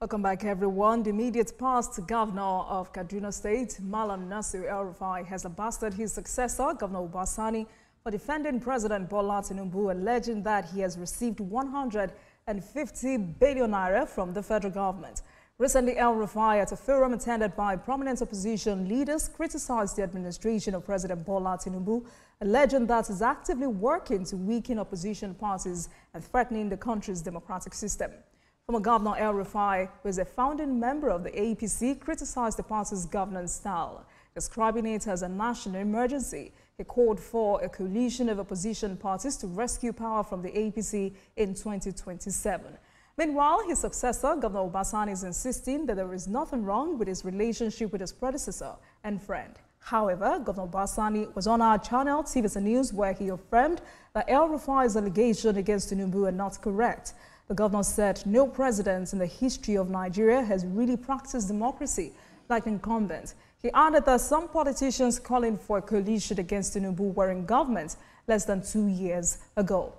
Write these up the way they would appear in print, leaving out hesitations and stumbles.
Welcome back, everyone. The immediate past governor of Kaduna State, Malam Nasir El-Rufai, has lambasted his successor, Governor Uba Sani, for defending President Bola Tinubu, alleging that he has received 150 billion naira from the federal government. Recently, El-Rufai, at a forum attended by prominent opposition leaders, criticized the administration of President Bola Tinubu, alleging that he is actively working to weaken opposition parties and threatening the country's democratic system. Former Governor El-Rufai, who is a founding member of the APC, criticized the party's governance style, describing it as a national emergency. He called for a coalition of opposition parties to rescue power from the APC in 2027. Meanwhile, his successor, Governor Uba Sani, is insisting that there is nothing wrong with his relationship with his predecessor and friend. However, Governor Uba Sani was on our channel, TVC News, where he affirmed that El-Rufai's allegation against Tinubu are not correct. The governor said no president in the history of Nigeria has really practiced democracy like incumbents. He added that some politicians calling for a coalition against Tinubu were in government less than 2 years ago.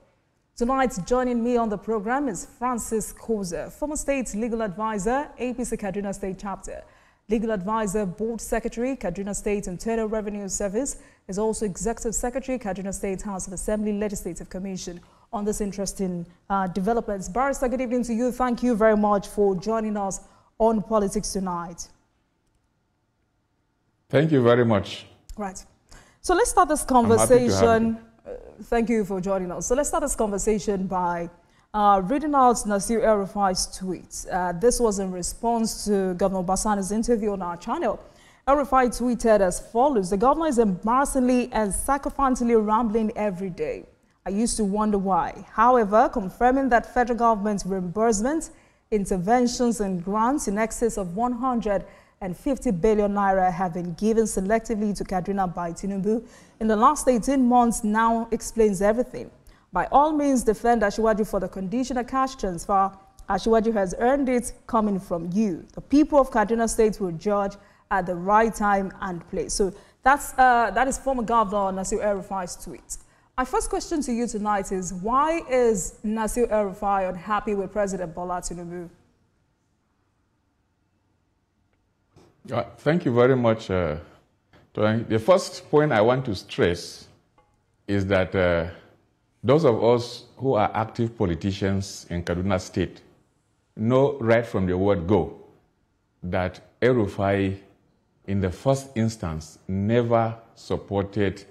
Tonight, joining me on the program is Francis Koza, former state legal advisor, APC Kaduna State Chapter, legal advisor, board secretary, Kaduna State Internal Revenue Service, is also executive secretary, Kaduna State House of Assembly Legislative Commission. On this interesting developments. Barrister, good evening to you. Thank you very much for joining us on Politics Tonight. Thank you very much. Right. So let's start this conversation. Thank you for joining us. So let's start this conversation by reading out Nasir El-Rufai's tweet. This was in response to Governor Uba Sani's interview on our channel. El-Rufai tweeted as follows: "The governor is embarrassingly and sycophantly rambling every day. I used to wonder why. However, confirming that federal government reimbursement, interventions and grants in excess of 150 billion naira have been given selectively to Kaduna by Tinubu in the last 18 months now explains everything. By all means, defend Asiwaju for the conditional cash transfer. Asiwaju has earned it coming from you. The people of Kaduna State will judge at the right time and place." So that is former Governor Nasir El-Rufai's tweet. My first question to you tonight is, why is Nasir El-Rufai unhappy with President Bola Tinubu? Thank you very much. The first point I want to stress is that those of us who are active politicians in Kaduna State know right from the word go that El-Rufai, in the first instance, never supported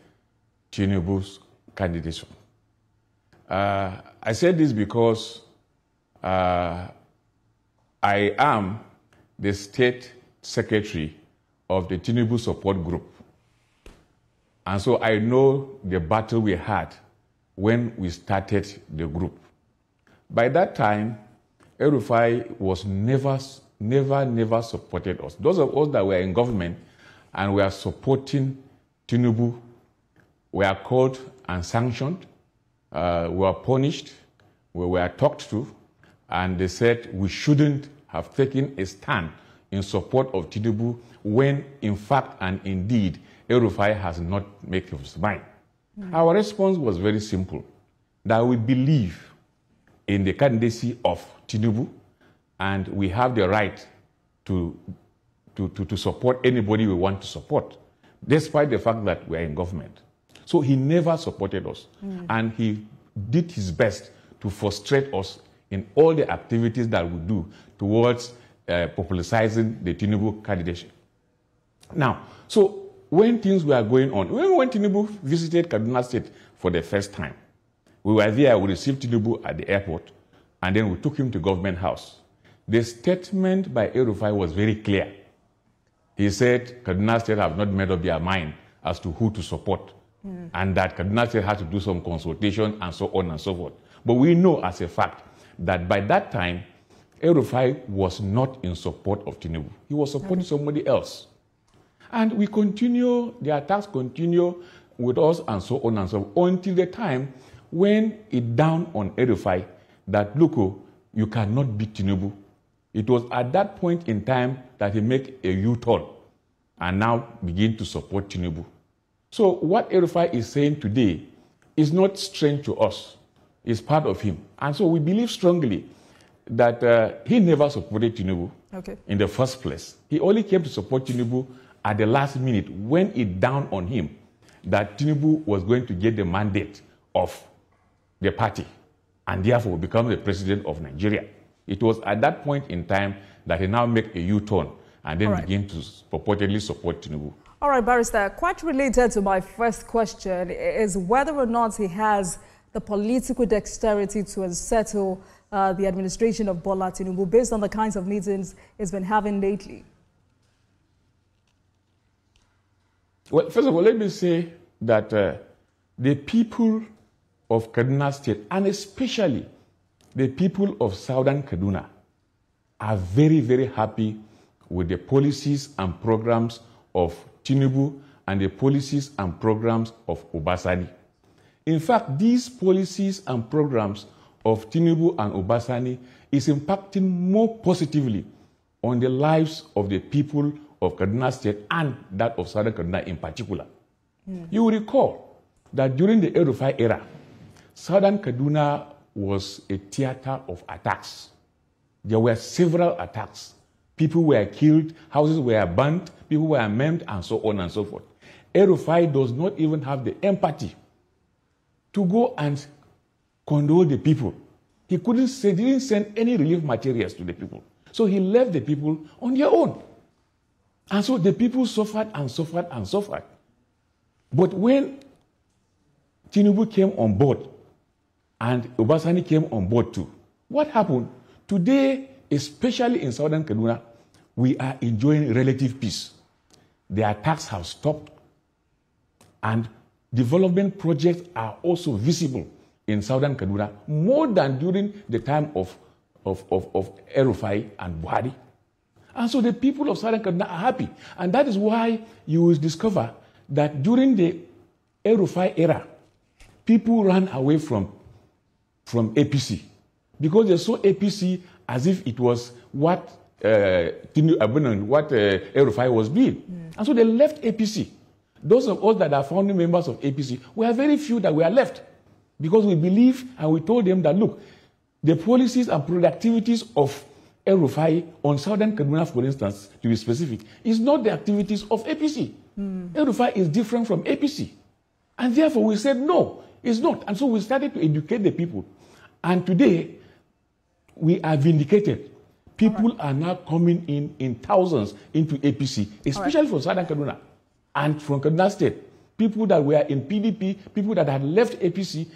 Tinubu's candidature. I said this because I am the state secretary of the Tinubu support group. And so I know the battle we had when we started the group. By that time, El-Rufai was never supported us. Those of us that were in government and were supporting Tinubu were called and sanctioned, were punished, we were talked to, and they said we shouldn't have taken a stand in support of Tinubu when, in fact and indeed, El-Rufai has not made up his mind. Our response was very simple, that we believe in the candidacy of Tinubu, and we have the right to support anybody we want to support, despite the fact that we are in government. So he never supported us, and he did his best to frustrate us in all the activities that we do towards popularizing the Tinubu candidacy. Now, so when things were going on, when Tinubu visited Kaduna State for the first time, we were there, we received Tinubu at the airport, and then we took him to Government House. The statement by El-Rufai was very clear. He said Kaduna State have not made up their mind as to who to support. And that Kaduna State had to do some consultation and so on and so forth. But we know as a fact that by that time, El-Rufai was not in support of Tinubu. He was supporting somebody else. And we continue, the attacks continue with us and so on and so on, until the time when it dawned on El-Rufai that, look, you cannot beat Tinubu. It was at that point in time that he made a U-turn and now begin to support Tinubu. So what El-Rufai is saying today is not strange to us. It's part of him. And so we believe strongly that he never supported Tinubu Okay. in the first place. He only came to support Tinubu at the last minute when it dawned on him that Tinubu was going to get the mandate of the party and therefore become the president of Nigeria. It was at that point in time that he now made a U-turn and then began to purportedly support Tinubu. All right, Barrister, quite related to my first question is whether or not he has the political dexterity to unsettle the administration of Bola Tinubu based on the kinds of meetings he's been having lately. Well, first of all, let me say that the people of Kaduna State, and especially the people of Southern Kaduna, are very, very happy with the policies and programs of Tinubu and the policies and programs of Uba Sani. In fact, these policies and programs of Tinubu and Uba Sani is impacting more positively on the lives of the people of Kaduna State and that of Southern Kaduna in particular. You will recall that during the EL-Rufai era, Southern Kaduna was a theater of attacks. There were several attacks. People were killed, houses were burnt, people were maimed, and so on and so forth. EL-Rufai does not even have the empathy to go and condole the people. He didn't send any relief materials to the people. So he left the people on their own. And so the people suffered and suffered and suffered. But when Tinubu came on board and Uba Sani came on board too, what happened? Today, especially in Southern Kaduna, we are enjoying relative peace. The attacks have stopped and development projects are also visible in Southern Kaduna more than during the time of EL-Rufai and Buhari. And so the people of Southern Kaduna are happy. And that is why you will discover that during the EL-Rufai era, people ran away from APC because they saw APC as if it was what EL-Rufai was doing. And so they left APC. Those of us that are founding members of APC, we are very few that were left because we believe and we told them that, look, the policies and productivities of EL-Rufai on Southern Kaduna, for instance, to be specific, is not the activities of APC. EL-Rufai is different from APC. And therefore we said, no, it's not. And so we started to educate the people. And today, we are vindicated. People are now coming in thousands into APC, especially from Southern Kaduna and from Kaduna State. People that were in PDP, people that had left APC,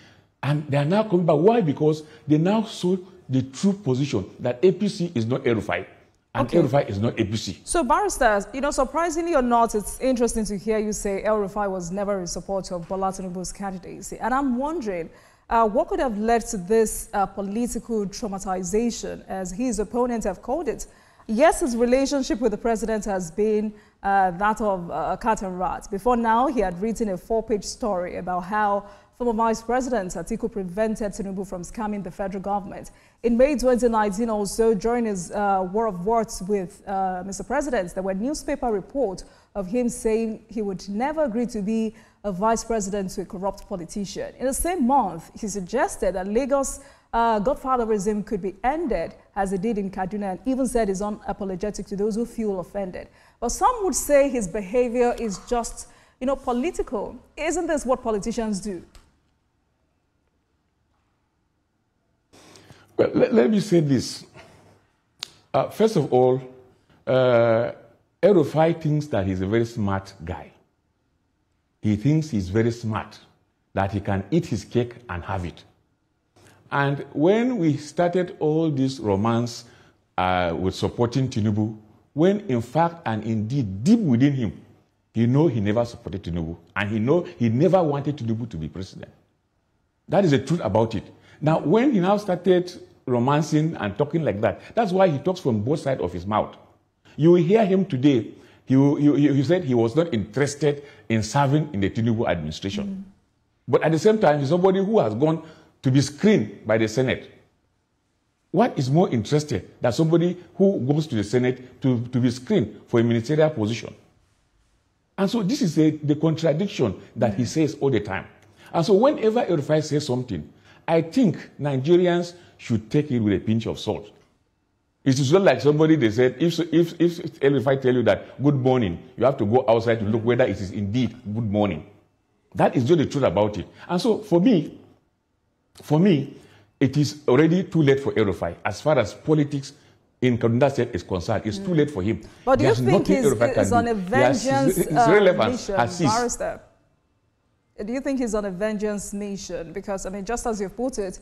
and they are now coming back. Why? Because they now saw the true position that APC is not EL-Rufai and EL-Rufai is not APC. So, Barrister, surprisingly or not, it's interesting to hear you say EL-Rufai was never in support of Bola Tinubu's candidacy. And I'm wondering, what could have led to this political traumatization, as his opponents have called it? Yes, his relationship with the president has been that of cat and rat. Before now, he had written a 4-page story about how former Vice President Atiku prevented Tinubu from scamming the federal government. In May 2019 also, during his war of words with Mr. President, there were newspaper reports of him saying he would never agree to be a vice president to a corrupt politician. In the same month, he suggested that Lagos godfatherism could be ended as it did in Kaduna, and even said he's unapologetic to those who feel offended. But some would say his behavior is just, political. Isn't this what politicians do? Well, let me say this. First of all, EL-Rufai thinks that he's a very smart guy. He thinks he's very smart, that he can eat his cake and have it. And when we started all this romance with supporting Tinubu, when in fact and indeed deep within him, he never supported Tinubu, and he never wanted Tinubu to be president. That is the truth about it. Now, when he now started romancing and talking like that, that's why he talks from both sides of his mouth. You will hear him today. He said he was not interested in serving in the Tinubu administration. But at the same time, he's somebody who has gone to be screened by the Senate. What is more interested than somebody who goes to the Senate to be screened for a ministerial position? And so this is the contradiction that he says all the time. And so whenever EL-Rufai says something, I think Nigerians should take it with a pinch of salt. It is not like somebody, they said, if El-Rufai tell you that good morning, you have to go outside to look whether it is indeed good morning. That is not the truth about it. And so for me, it is already too late for El-Rufai. As far as politics in Kaduna State is concerned, it's too late for him. But do you think he's on a vengeance mission, Barrister? Do you think he's on a vengeance mission? Because, I mean, just as you've put it,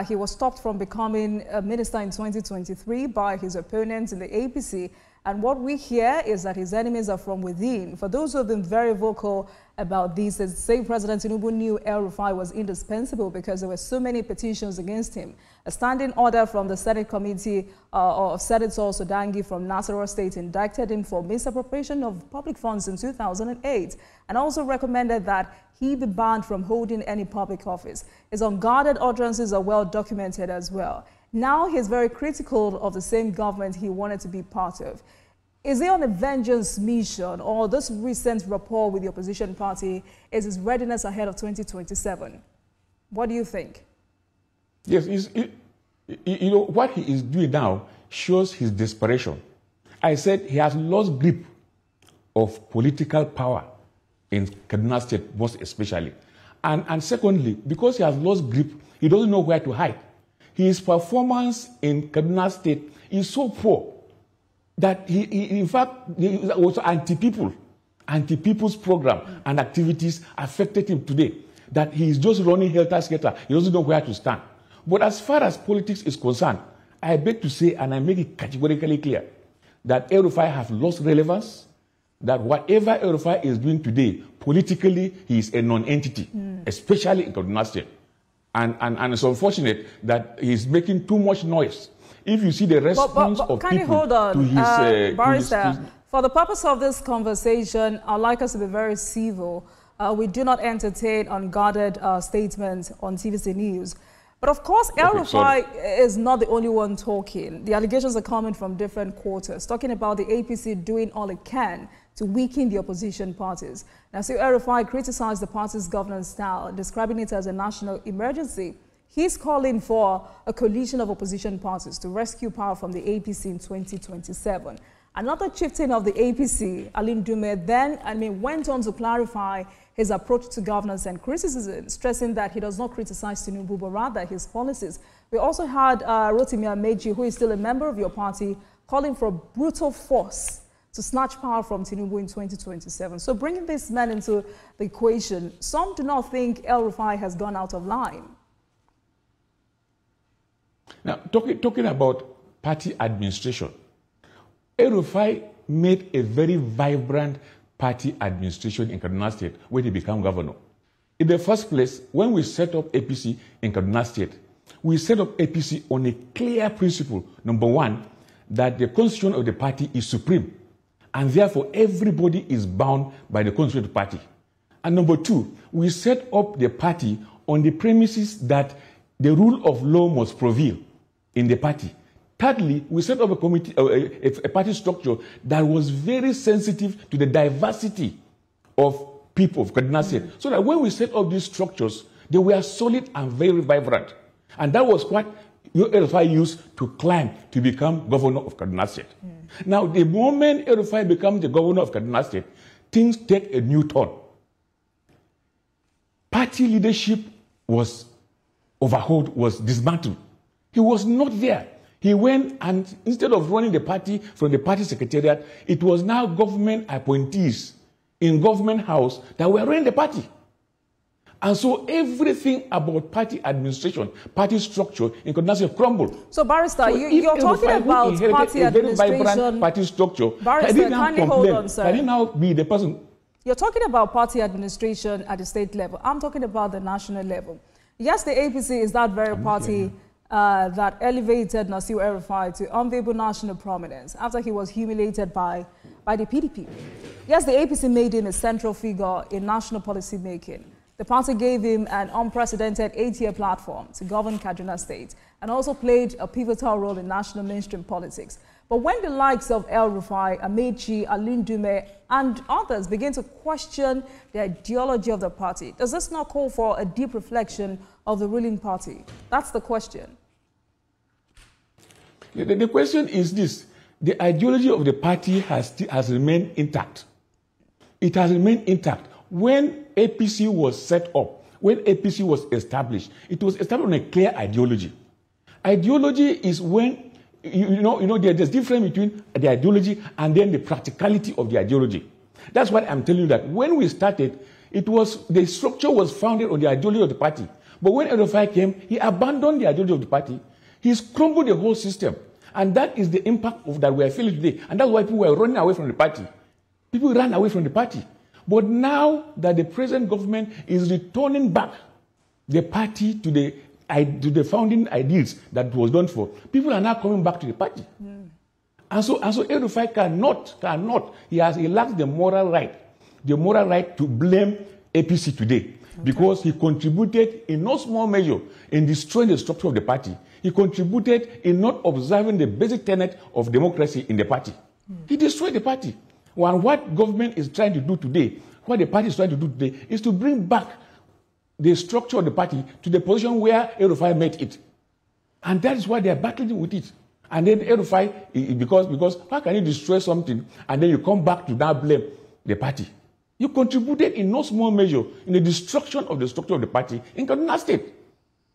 he was stopped from becoming a minister in 2023 by his opponents in the APC. And what we hear is that his enemies are from within. For those who have been very vocal about this, they say President Tinubu knew El-Rufai was indispensable because there were so many petitions against him. A standing order from the Senate Committee of Senator Sodangi from Nasarawa State indicted him for misappropriation of public funds in 2008 and also recommended that he be banned from holding any public office. His unguarded utterances are well documented as well. Now he's very critical of the same government he wanted to be part of. Is he on a vengeance mission, or this recent rapport with the opposition party is his readiness ahead of 2027? What do you think? Yes, you know, what he is doing now shows his desperation. I said he has lost grip of political power in Kaduna State, most especially. And secondly, because he has lost grip, he doesn't know where to hide. His performance in Kaduna State is so poor that he in fact, he was anti-people's program and activities affected him today, that he is just running helter-skelter. He doesn't know where to stand. But as far as politics is concerned, I beg to say, and I make it categorically clear, that El-Rufai has lost relevance, that whatever El-Rufai is doing today, politically, he is a non-entity, especially in Kaduna State. And it's unfortunate that he's making too much noise. If you see the response of can people you hold on, to his... Barrister, for the purpose of this conversation, I'd like us to be very civil. We do not entertain unguarded statements on TVC News. But of course, El-Rufai is not the only one talking. The allegations are coming from different quarters, talking about the APC doing all it can to weaken the opposition parties. Now, so El-Rufai criticized the party's governance style, describing it as a national emergency. He's calling for a coalition of opposition parties to rescue power from the APC in 2027. Another chieftain of the APC, Alin Dume, then went on to clarify his approach to governance and criticism, stressing that he does not criticize Tinubu, but rather his policies. We also had Rotimi Amechi, who is still a member of your party, calling for brutal force to snatch power from Tinubu in 2027. So bringing this man into the equation, some do not think El-Rufai has gone out of line. Now, talking about party administration, El-Rufai made a very vibrant party administration in Kaduna State when he became governor. In the first place, when we set up APC in Kaduna State, we set up APC on a clear principle. Number one, that the constitution of the party is supreme, and therefore everybody is bound by the constitution of the party. And number two, we set up the party on the premises that the rule of law must prevail in the party. Thirdly, we set up a committee, a party structure that was very sensitive to the diversity of people of Kaduna State. So that when we set up these structures, they were solid and very vibrant. And that was what El-Rufai used to climb to become governor of Kaduna State. Now, the moment El-Rufai becomes the governor of Kaduna State, things take a new turn. Party leadership was overhauled, was dismantled. He was not there. He went and instead of running the party from the party secretariat, it was now government appointees in government house that were running the party. And so everything about party administration, party structure in Kaduna State crumbled. So, Barrister, so you're talking about party administration. Very vibrant party structure. Barrister, can you hold on, sir? Can he now be the person? You're talking about party administration at the state level. I'm talking about the national level. Yes, the APC is that very party that elevated Nasir El-Rufai to unbearable national prominence after he was humiliated by the PDP. Yes, the APC made him a central figure in national policy making. The party gave him an unprecedented 8-year platform to govern Kaduna State and also played a pivotal role in national mainstream politics. But when the likes of El-Rufai, Amechi, Alin Dume, and others begin to question the ideology of the party, does this not call for a deep reflection of the ruling party? That's the question. The question is this. The ideology of the party has remained intact. It has remained intact. When APC was set up, when APC was established, it was established on a clear ideology. Ideology is when, there's difference between the ideology and then the practicality of the ideology. That's why I'm telling you that when we started, the structure was founded on the ideology of the party. But when El-Rufai came, he abandoned the ideology of the party. He's crumbled the whole system. And that is the impact of that we are feeling today. And that's why people were running away from the party. People ran away from the party. But now that the present government is returning back the party to the founding ideals that it was done for, people are now coming back to the party. Mm. And so El-Rufai cannot, he lacks the moral right to blame APC today. Okay. Because he contributed in no small measure in destroying the structure of the party. He contributed in not observing the basic tenet of democracy in the party. Mm. He destroyed the party. And what government is trying to do today, what the party is trying to do today, is to bring back the structure of the party to the position where El-Rufai met it. And that is why they are battling with it. And then El-Rufai, because how can you destroy something and then you come back to now blame the party? You contributed in no small measure in the destruction of the structure of the party in Kaduna State.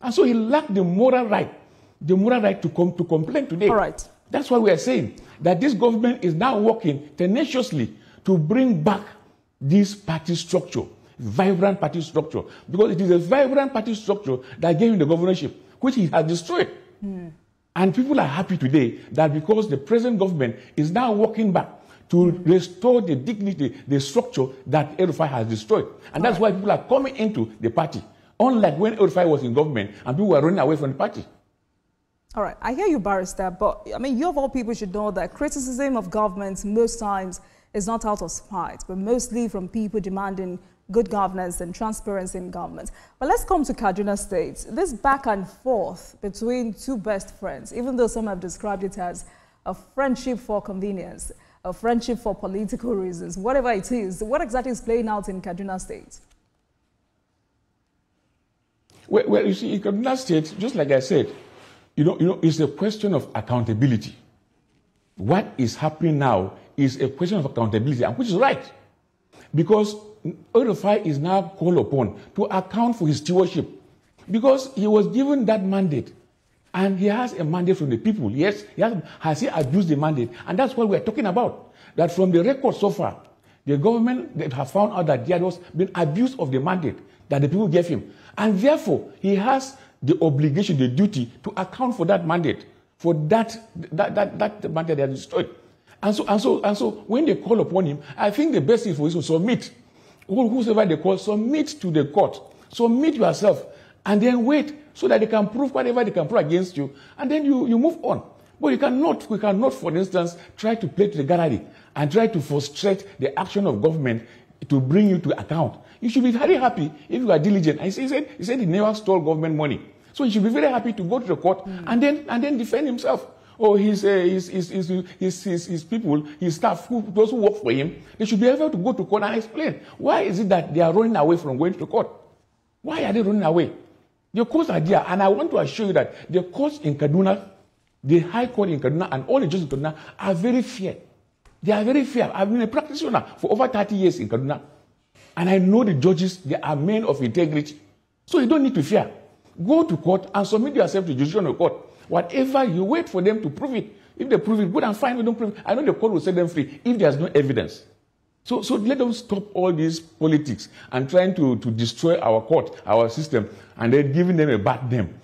And so he lacked the moral right to complain today. All right. That's why we are saying that this government is now working tenaciously to bring back this party structure, vibrant party structure, because it is a vibrant party structure that gave him the governorship, which he has destroyed. Mm. And people are happy today that because the present government is now working back to restore the dignity, the structure that El-Rufai has destroyed. And that's why people are coming into the party, unlike when El-Rufai was in government and people were running away from the party. All right, I hear you, Barrister, but I mean, you of all people should know that criticism of governments most times is not out of spite, but mostly from people demanding good governance and transparency in government. But let's come to Kaduna State. This back and forth between two best friends, even though some have described it as a friendship for convenience, a friendship for political reasons, whatever it is, what exactly is playing out in Kaduna State? Well, you see, in Kaduna State, just like I said, it's a question of accountability. What is happening now is a question of accountability, and which is right. Because El-Rufai is now called upon to account for his stewardship. Because he was given that mandate, and he has a mandate from the people. Yes, has he abused the mandate? And that's what we're talking about. That from the record so far, the government that have found out that there was been abuse of the mandate that the people gave him. And therefore, he has the obligation, the duty to account for that mandate, for that mandate they have destroyed. And so when they call upon him, I think the best thing for him is to submit. Whosoever they call, submit to the court. Submit yourself, and then wait so that they can prove whatever they can prove against you, and then you move on. But we cannot, for instance, try to play to the gallery and try to frustrate the action of government to bring you to account. You should be very happy if you are diligent. And he said he never stole government money. So he should be very happy to go to the court and then defend himself. Or his people, his staff, those who work for him, they should be able to go to court and explain. Why is it that they are running away from going to the court? Why are they running away? The courts are there, and I want to assure you that the courts in Kaduna, the High Court in Kaduna, and all the judges in Kaduna are very fair. They are very fair. I've been a practitioner for over 30 years in Kaduna, and I know the judges, they are men of integrity. So you don't need to fear. Go to court and submit yourself to judicial court. Whatever, you wait for them to prove it. If they prove it, good and fine. If they don't prove it, I know the court will set them free if there's no evidence. So let them stop all these politics and trying to destroy our court, our system, and then giving them a bad name.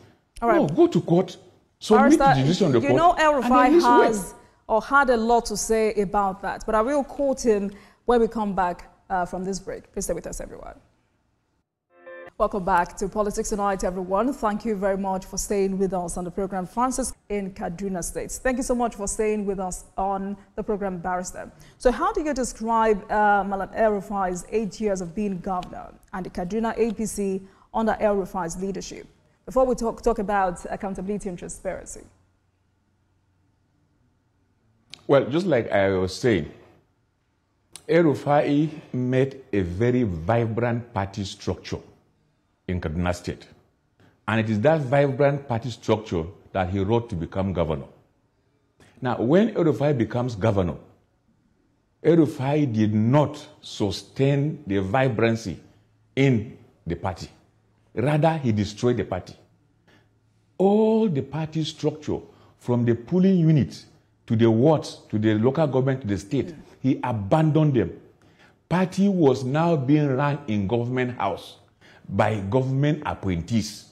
All right. No, go to court, submit to judicial court. You know, El-Rufai has or had a lot to say about that, but I will quote him when we come back from this break. Please stay with us, everyone. Welcome back to Politics Tonight, everyone. Thank you very much for staying with us on the program. Francis in Kaduna State. Thank you so much for staying with us on the program, Barrister. So how do you describe Malam El-Rufai's 8 years of being governor and the Kaduna APC under El-Rufai's leadership? Before we talk about accountability and transparency. Well, just like I was saying, El-Rufai made a very vibrant party structure in Kaduna State. And it is that vibrant party structure that he wrote to become governor. Now, when El-Rufai becomes governor, El-Rufai did not sustain the vibrancy in the party. Rather, he destroyed the party. All the party structure, from the polling unit to the wards, to the local government, to the state, he abandoned them. Party was now being run in government house by government appointees.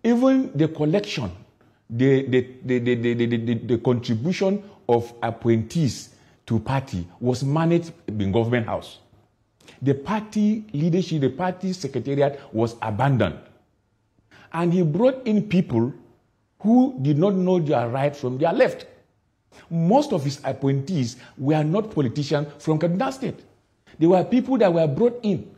Even the collection, the contribution of appointees to party was managed in government house. The party leadership, the party secretariat was abandoned. And he brought in people who did not know their right from their left. Most of his appointees were not politicians from Kaduna State. They were people that were brought in.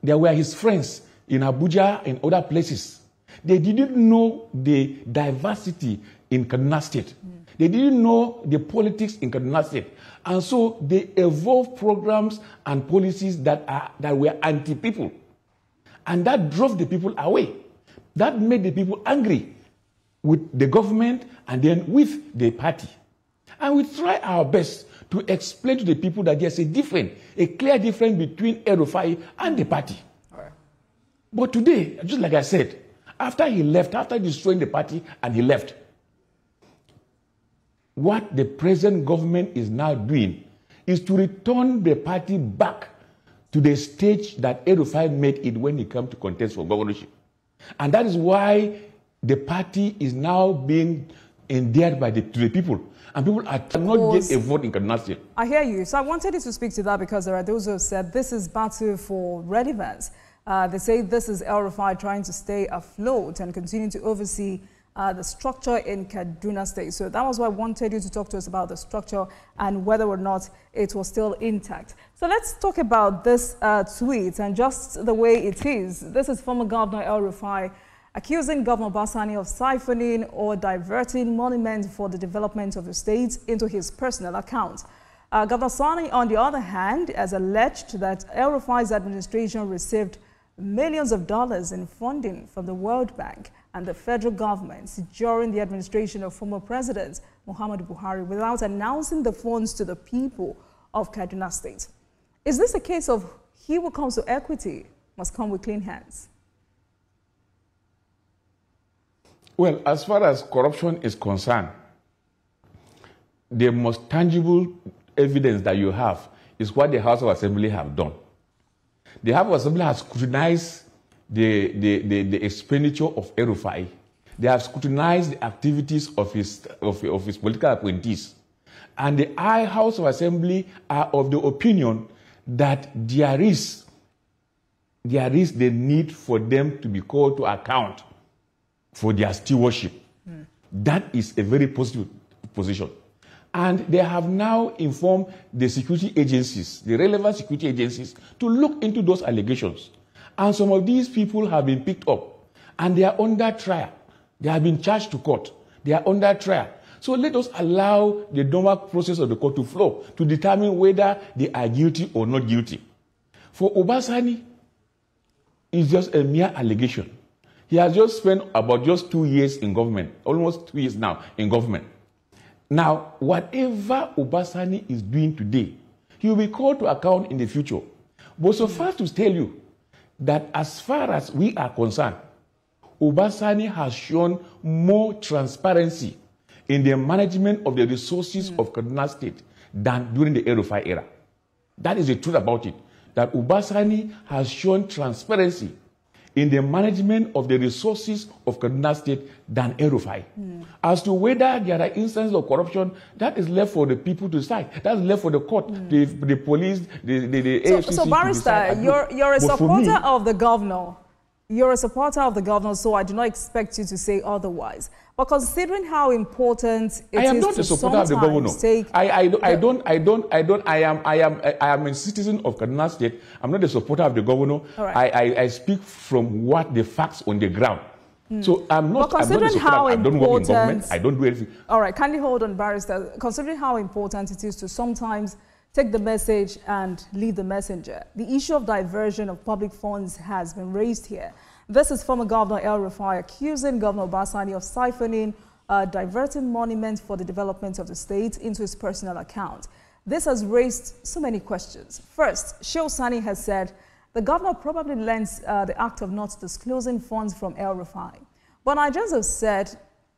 They were his friends in Abuja and other places. They didn't know the diversity in Kaduna State. They didn't know the politics in Kaduna State. And so they evolved programs and policies that were anti-people. And that drove the people away. That made the people angry with the government and then with the party. And we try our best to explain to the people that there's a clear difference between El-Rufai and the party. Right. But today, just like I said, after he left, after destroying the party and he left, what the present government is now doing is to return the party back to the stage that El-Rufai made it when he came to contest for governorship. And that is why the party is now being endeared to the people. And people are not get a vote in Kaduna State. I hear you. So I wanted you to speak to that because there are those who have said this is battle for relevance. They say this is El-Rufai trying to stay afloat and continue to oversee the structure in Kaduna State. So that was why I wanted you to talk to us about the structure and whether or not it was still intact. So let's talk about this tweet and just the way it is. This is former Governor El-Rufai accusing Governor Uba Sani of siphoning or diverting money for the development of the state into his personal account. Governor Sani, on the other hand, has alleged that El-Rufai's administration received millions of dollars in funding from the World Bank and the federal government during the administration of former President Muhammadu Buhari without announcing the funds to the people of Kaduna State. Is this a case of he who comes to equity must come with clean hands? Well, as far as corruption is concerned, the most tangible evidence that you have is what the House of Assembly have done. The House of Assembly has scrutinized the expenditure of El-Rufai. They have scrutinized the activities of his political appointees. And the House of Assembly are of the opinion that there is the need for them to be called to account for their stewardship. That is a very positive position. And they have now informed the security agencies, the relevant security agencies, to look into those allegations. And some of these people have been picked up, and they are under trial. They have been charged to court. They are under trial. So let us allow the normal process of the court to flow to determine whether they are guilty or not guilty. For Uba Sani, it's just a mere allegation. He has just spent about just 2 years in government, almost 2 years now in government. Now, whatever Uba Sani is doing today, he will be called to account in the future. But so far to tell you that as far as we are concerned, Uba Sani has shown more transparency in the management of the resources of Kaduna State than during the El-Rufai era. That is the truth about it, that Uba Sani has shown transparency in the management of the resources of Kaduna State than El-Rufai. As to whether there are instances of corruption, that is left for the people to decide. That's left for the court, the police, the AFCC. So Barrister, you're a supporter of the governor. You're a supporter of the governor, so I do not expect you to say otherwise. But considering how important it is to sometimes take... I am a citizen of Kaduna State. I'm not a supporter of the governor. Right. I speak from what the facts on the ground. So I'm not a supporter. I don't work in government. I don't do anything. All right, kindly hold on, Barrister. Considering how important it is to sometimes take the message and leave the messenger, the issue of diversion of public funds has been raised here. This is former Governor El-Rufai accusing Governor Uba Sani of siphoning diverting money for the development of the state into his personal account. This has raised so many questions. First, Uba Sani has said the governor probably lends the act of not disclosing funds from EL-Rufai. But Nigerians have said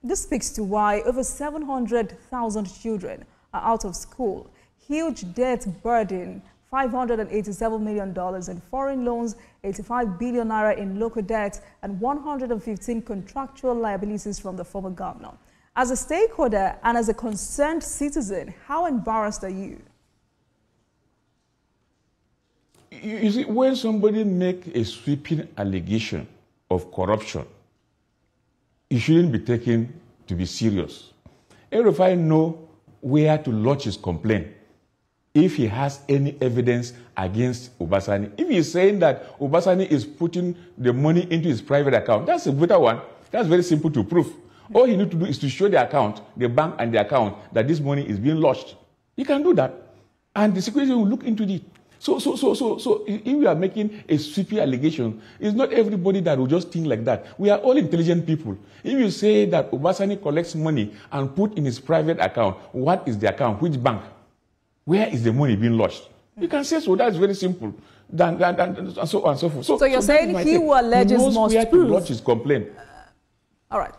this speaks to why over 700,000 children are out of school, huge debt burden, $587 million in foreign loans, 85 billion naira in local debt, and 115 contractual liabilities from the former governor. As a stakeholder and as a concerned citizen, how embarrassed are you? You see, when somebody makes a sweeping allegation of corruption, it shouldn't be taken to be serious. EL-Rufai knows where to lodge his complaint if he has any evidence against Uba Sani. If he's saying that Uba Sani is putting the money into his private account, that's a better one. That's very simple to prove. All he needs to do is to show the account, the bank and the account, that this money is being lodged. He can do that. And the security will look into it. So if we are making a sweeping allegation, it's not everybody that will just think like that. We are all intelligent people. If you say that Uba Sani collects money and put in his private account, what is the account? Which bank? Where is the money being lodged? You can say so. That's very simple. And so on and so forth. So you're saying he who alleges must prove. He knows where to lodge his complaint. All right.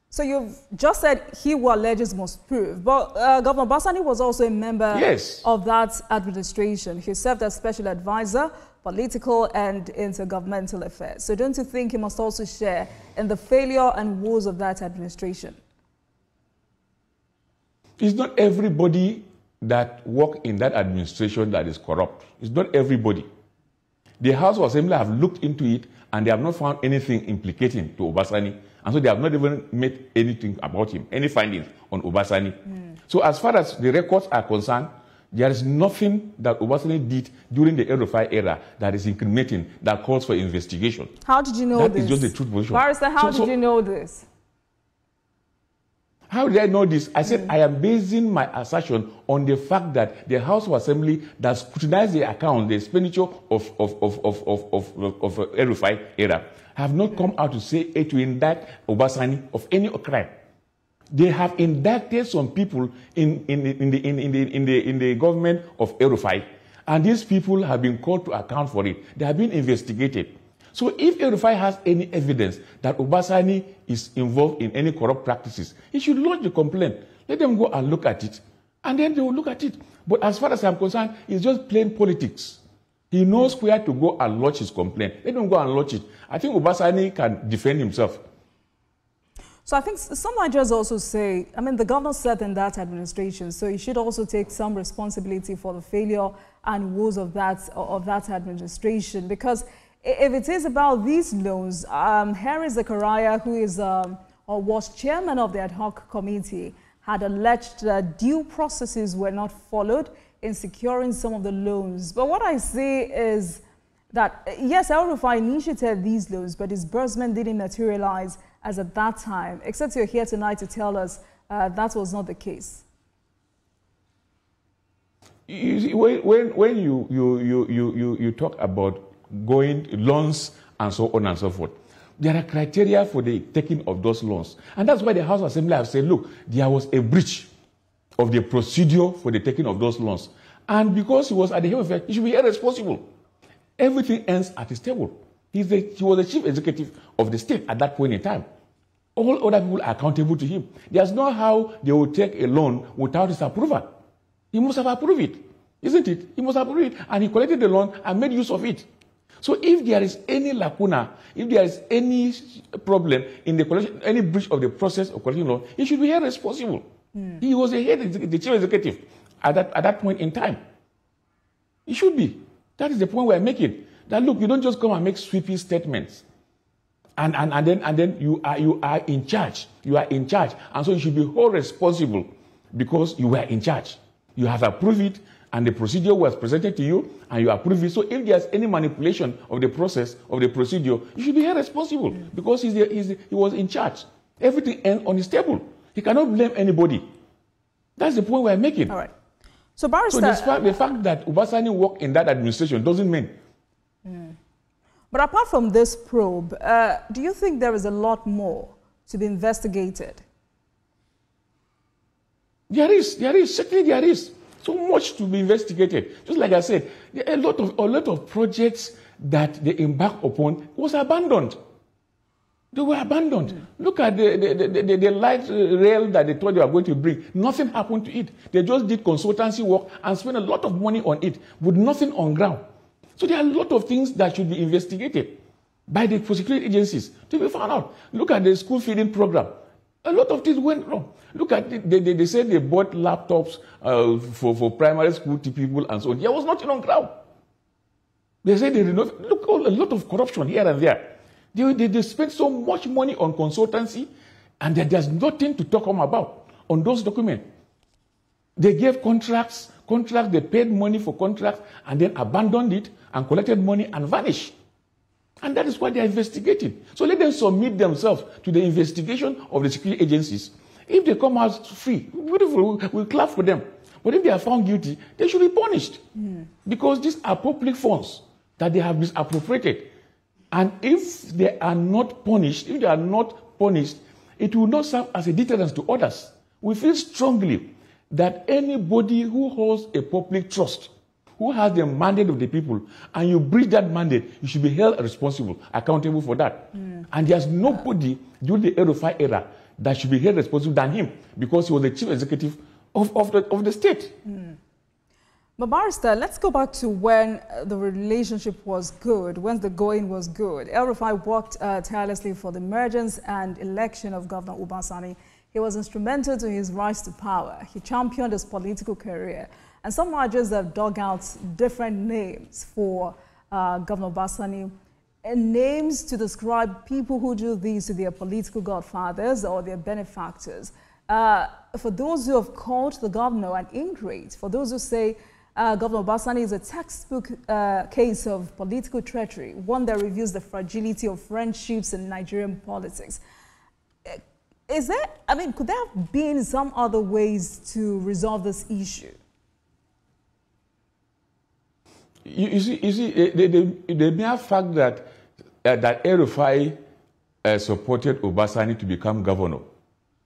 So you've just said he who alleges must prove. But Governor Uba Sani was also a member of that administration. He served as special advisor, political and intergovernmental affairs. So don't you think he must also share in the failure and woes of that administration? It's not everybody that work in that administration that is corrupt. It's not everybody. The House of Assembly have looked into it and they have not found anything implicating to Uba Sani. And so they have not even made anything about him, any findings on Uba Sani. So as far as the records are concerned, there is nothing that Uba Sani did during the EL-Rufai era that is incriminating, that calls for investigation. How did you know this? That is just the truth position. Barrister, how did you know this? How did I know this? I said I am basing my assertion on the fact that the House of Assembly that scrutinized the account, the expenditure of EL-Rufai era, have not come out to say to indict Uba Sani of any crime. They have indicted some people in the government of EL-Rufai, and these people have been called to account for it. They have been investigated. So if EL-Rufai has any evidence that Uba Sani is involved in any corrupt practices, he should lodge the complaint. Let them go and look at it, and then they will look at it. But as far as I'm concerned, it's just plain politics. He knows where to go and lodge his complaint. Let him go and lodge it. I think Uba Sani can defend himself. So I think some Nigerians also say, I mean, the governor said in that administration, so he should also take some responsibility for the failure and woes of that administration. Because if it is about these loans, Harry Zechariah, who is or was chairman of the ad hoc committee, had alleged that due processes were not followed in securing some of the loans. But what I say is that, yes, EL-Rufai initiated these loans, but disbursement didn't materialize as at that time, except you're here tonight to tell us that was not the case. You see, when you talk about going loans and so on and so forth, there are criteria for the taking of those loans. And that's why the House of Assembly have said, look, there was a breach of the procedure for the taking of those loans. And because he was at the head of it, he should be irresponsible. Everything ends at his table. He was the chief executive of the state at that point in time. All other people are accountable to him. There's no how they will take a loan without his approval. He must have approved it, isn't it? He must approve it. And he collected the loan and made use of it. So if there is any lacuna, if there is any problem in the collection, any breach of the process of collecting loan, he should be held responsible. He was the chief executive at that point in time. He should be. That is the point we're making. That look, you don't just come and make sweeping statements, and then you are in charge. You are in charge, and so you should be held responsible because you were in charge. You have approved it, and the procedure was presented to you, and you approve it. So if there's any manipulation of the process of the procedure, you should be held responsible because he was in charge. Everything ends on his table. He cannot blame anybody. That's the point we're making. All right. So, Barrister, the fact that Uba Sani worked in that administration doesn't mean. But apart from this probe, do you think there is a lot more to be investigated? There is, certainly there is. So much to be investigated. Just like I said, a lot of projects that they embarked upon was abandoned. They were abandoned. Look at the light rail that they thought they were going to bring. Nothing happened to it. They just did consultancy work and spent a lot of money on it with nothing on ground. So there are a lot of things that should be investigated by the prosecuting agencies to be found out. Look at the school feeding program. A lot of things went wrong. Look at they said they bought laptops for primary school to people and so on. There was nothing on ground. They said they renovated. Look, a lot of corruption here and there. They spent so much money on consultancy, and there's nothing to talk about on those documents. They gave contracts, they paid money for contracts, and then abandoned it and collected money and vanished. And that is why they are investigating. So let them submit themselves to the investigation of the security agencies. If they come out free, beautiful, we'll clap for them. But if they are found guilty, they should be punished. Because these are public funds that they have misappropriated. And if they are not punished, it will not serve as a deterrent to others. We feel strongly that anybody who holds a public trust, who has the mandate of the people, and you breach that mandate, you should be held responsible, accountable for that. And there's nobody during the EL-Rufai era that should be held responsible than him, because he was the chief executive of the state. But Barrister, let's go back to when the relationship was good, when the going was good. EL-Rufai worked tirelessly for the emergence and election of Governor Uba Sani. He was instrumental to his rise to power. He championed his political career. And some margins have dug out different names for Governor Uba Sani, and names to describe people who do these to their political godfathers or their benefactors. For those who have called the governor an ingrate, for those who say Governor Uba Sani is a textbook case of political treachery, one that reveals the fragility of friendships in Nigerian politics. Is there, could there have been some other ways to resolve this issue? You see, the mere fact that EL-Rufai supported Uba Sani to become governor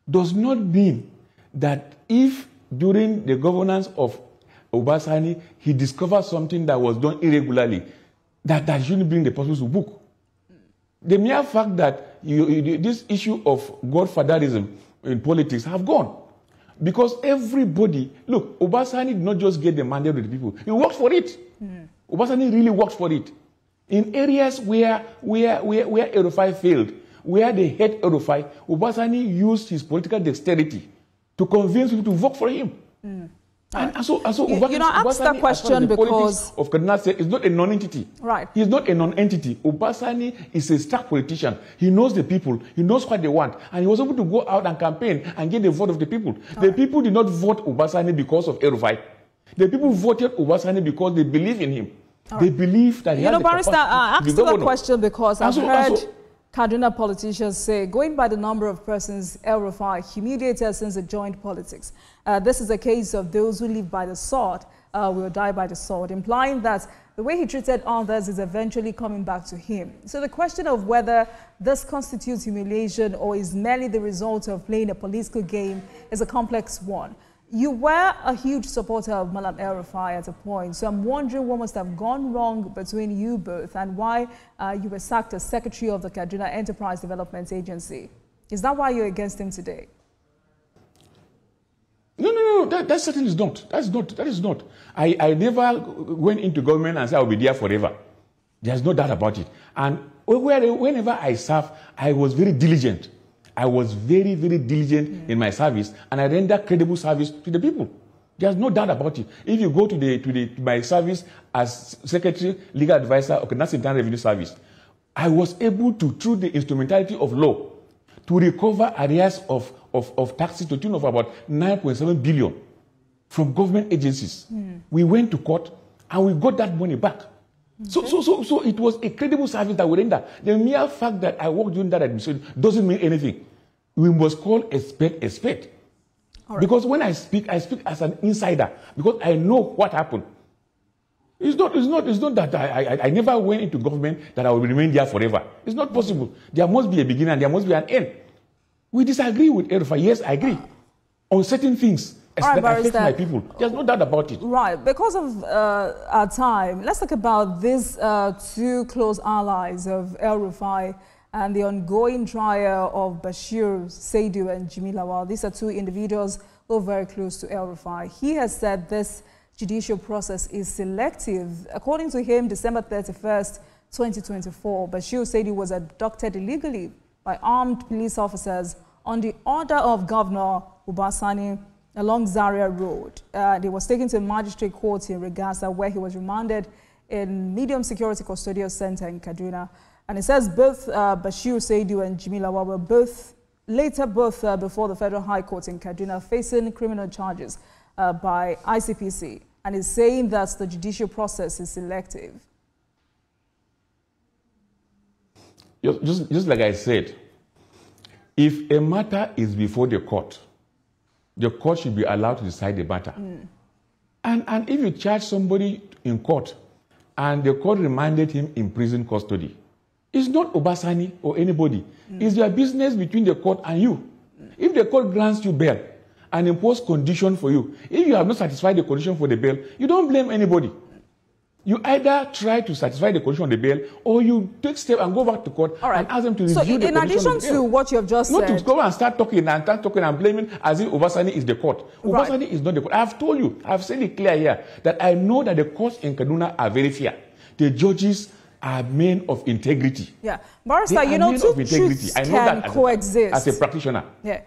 does not mean that if during the governance of Uba Sani he discovered something that was done irregularly, that shouldn't bring the person to book. The mere fact that this issue of godfatherism in politics have gone. Because everybody, look, Uba Sani did not just get the mandate of the people, he worked for it. Uba Sani really worked for it. In areas where EL-Rufai failed, where they hate EL-Rufai, Uba Sani used his political dexterity to convince people to vote for him. And so I asked that question because of Kaduna State is not a non-entity. Right. He's not a non-entity. Uba Sani is a stark politician. He knows the people. He knows what they want. And he was able to go out and campaign and get the vote of the people. The people did not vote Uba Sani because of EL-Rufai. The people voted Uba Sani because they believe in him. They believe that he has the Barrister, I asked that question because I've heard Kaduna politicians say, going by the number of persons EL-Rufai humiliated since it joined politics, this is a case of those who live by the sword will die by the sword, implying that the way he treated others is eventually coming back to him. So the question of whether this constitutes humiliation or is merely the result of playing a political game is a complex one. You were a huge supporter of Malam EL-Rufai at a point, so I'm wondering what must have gone wrong between you both and why you were sacked as Secretary of the Kaduna Enterprise Development Agency. Is that why you're against him today? No, that certainly is not. That is not. I never went into government and said I'll be there forever. There's no doubt about it. And whenever I served, I was very diligent. I was very, very diligent in my service, and I rendered credible service to the people. There's no doubt about it. If you go to my service as Secretary, Legal Advisor of the National Revenue Service, I was able to, through the instrumentality of law, to recover arrears of taxes to the tune of about 9.7 billion from government agencies. We went to court, and we got that money back. So it was a credible service that we rendered. The mere fact that I worked during that administration doesn't mean anything. We must call a spade a spade. Right. Because when I speak as an insider, because I know what happened. It's not that I never went into government that I will remain there forever. It's not possible. There must be a beginning and there must be an end. We disagree with EL-Rufai. Yes, I agree. On certain things, affect my people. There's no doubt about it. Right. Because of our time, let's talk about these two close allies of El-Rufai and the ongoing trial of Bashir Saidu and Jimmy Lawal. These are two individuals who are very close to El-Rufai. He has said this judicial process is selective. According to him, December 31st, 2024, Bashir Saidu was abducted illegally by armed police officers on the order of Governor Uba Sani along Zaria Road. He was taken to a magistrate court in Regasa, where he was remanded in medium security custodial center in Kaduna. And it says both Bashir Saidu and Jimmy Lawal were later before the Federal High Court in Kaduna, facing criminal charges by ICPC, and is saying that the judicial process is selective. Just like I said, if a matter is before the court should be allowed to decide the matter. And if you charge somebody in court and the court remanded him in prison custody, it's not Uba Sani or anybody. It's your business between the court and you. If the court grants you bail and impose condition for you, if you have not satisfied the condition for the bail, you don't blame anybody. You either try to satisfy the condition on the bail, or you take steps and go back to court and ask them to review the condition. So in addition to what you have just said... Not to go and start talking and blaming as if Uba Sani is the court. Uba Sani is not the court. I've told you, I've said it clear here, that I know that the courts in Kaduna are very fair. The judges are men of integrity. Yeah. Barrister, you know, two truths can coexist. As a practitioner. Yeah.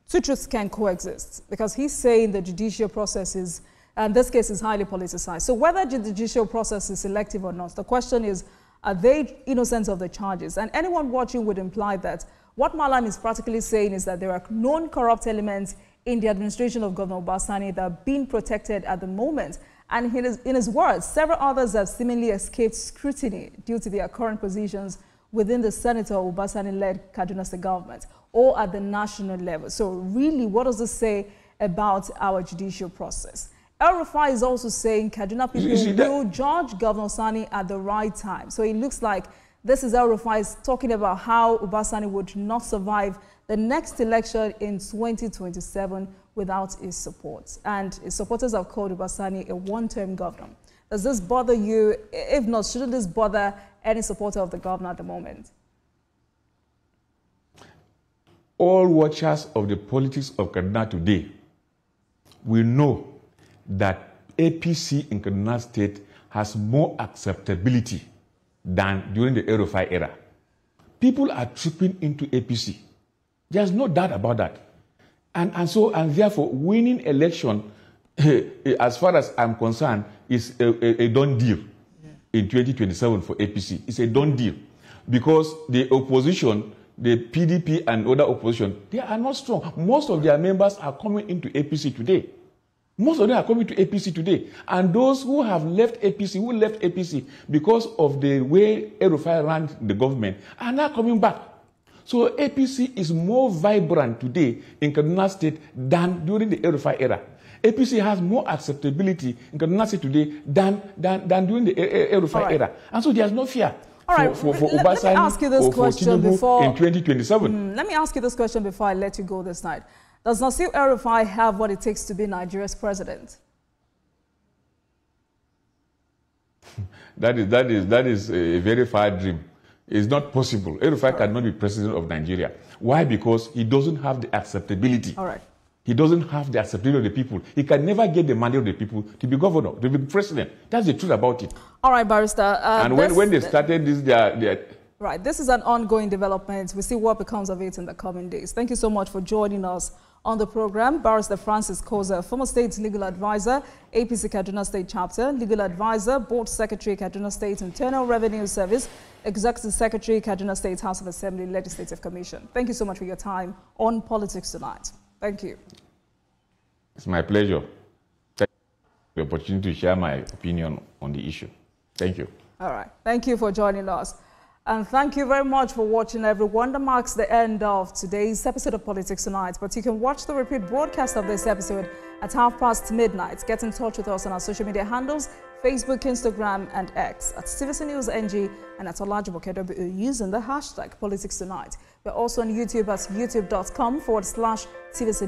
Two truths can coexist, because he's saying the judicial process is, and this case is highly politicized. So whether the judicial process is selective or not, the question is, are they innocent of the charges? And anyone watching would imply that what Malam is practically saying is that there are known corrupt elements in the administration of Governor Uba Sani that are being protected at the moment. And in his words, several others have seemingly escaped scrutiny due to their current positions within the Senator Uba Sani-led Kaduna State government or at the national level. So really, what does this say about our judicial process? El-Rufai is also saying Kaduna people will judge Governor Sani at the right time. So it looks like this is El-Rufai talking about how Uba Sani would not survive the next election in 2027 without his support. And his supporters have called Uba Sani a one-term governor. Does this bother you? If not, shouldn't this bother any supporter of the governor at the moment? All watchers of the politics of Kaduna today will know that APC in Kaduna State has more acceptability than during the El-Rufai era. People are trooping into APC. There's no doubt about that. And therefore, winning election, as far as I'm concerned, is a done deal in 2027 for APC. It's a done deal. Because the opposition, the PDP and other opposition, they are not strong. Most of their members are coming into APC today. Most of them are coming to APC today. And those who have left APC, because of the way El-Rufai ran the government, are now coming back. So APC is more vibrant today in Kaduna State than during the El-Rufai era. APC has more acceptability in Kaduna State today than during the El-Rufai era. And so there's no fear for Uba Sani or for Tinubu in 2027. Let me ask you this question before I let you go this night. Does Nasir El-Rufai have what it takes to be Nigeria's president? That is a very far dream. It's not possible. El-Rufai cannot be president of Nigeria. Why? Because he doesn't have the acceptability. He doesn't have the acceptability of the people. He can never get the mandate of the people to be governor, to be president. That's the truth about it. All right, Barrister. And when they started this, Right, this is an ongoing development. We see what becomes of it in the coming days. Thank you so much for joining us on the program. Barrister Francis Koza, former state legal advisor, APC Kaduna State Chapter, legal advisor, board secretary, Kaduna State Internal Revenue Service, executive secretary, Kaduna State House of Assembly Legislative Commission. Thank you so much for your time on Politics Tonight. Thank you. It's my pleasure. Thank you for the opportunity to share my opinion on the issue. Thank you. All right. Thank you for joining us. And thank you very much for watching, everyone. That marks the end of today's episode of Politics Tonight. But you can watch the repeat broadcast of this episode at midnight. Get in touch with us on our social media handles, Facebook, Instagram, and X at TVC News NG and at Olajumoke using the hashtag Politics Tonight. We're also on YouTube at youtube.com/TVC News.